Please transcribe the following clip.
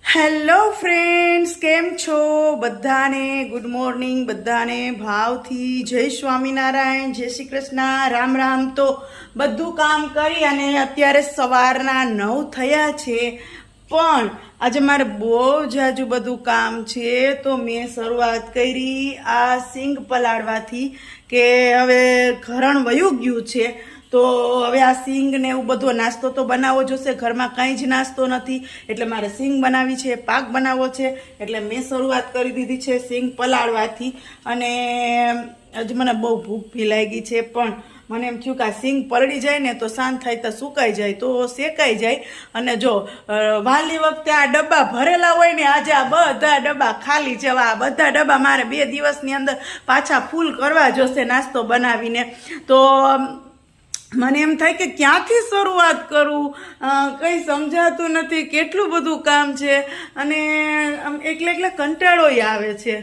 Hello friends, કેમ છો? બધાને ગુડ મોર્નિંગ, બધાને ભાવથી જય સ્વામિનારાયણ, જય શ્રી કૃષ્ણ, રામ રામ. તો બધું કામ કરી અને અત્યારે સવારના 9 થયા છે, પણ આજે મારે બહુ જાજુ બધું કામ છે. તો મેં શરૂઆત કરી આ સિંગ પલાળવાથી કે હવે ઘરણ વયું ગયું છે, તો હવે આ સિંગ ને એવું બધો નાસ્તો તો બનાવવો જોશે. ઘરમાં કંઈ જ નાસ્તો નથી, એટલે મારે સિંગ બનાવી છે, પાક બનાવવો છે. એટલે મેં શરૂઆત કરી દીધી છે સિંગ પલાળવાથી. અને હજી મને બહુ ભૂખ બી લાગી છે, પણ મને એમ થયું કે આ સિંગ પલળી જાય ને તો શાંત થાય તો સુકાઈ જાય તો શેકાઈ જાય. અને જો વાલી વખતે આ ડબ્બા ભરેલા હોય ને, આજે આ બધા ડબ્બા ખાલી છે. આ બધા ડબ્બા મારે 2 દિવસની અંદર પાછા ફૂલ કરવા જોશે નાસ્તો બનાવીને. તો મને એમ થાય કે ક્યાંથી શરૂઆત કરું, કંઈ સમજાતું નથી, કેટલું બધું કામ છે અને એકલે કંટાળોય આવે છે.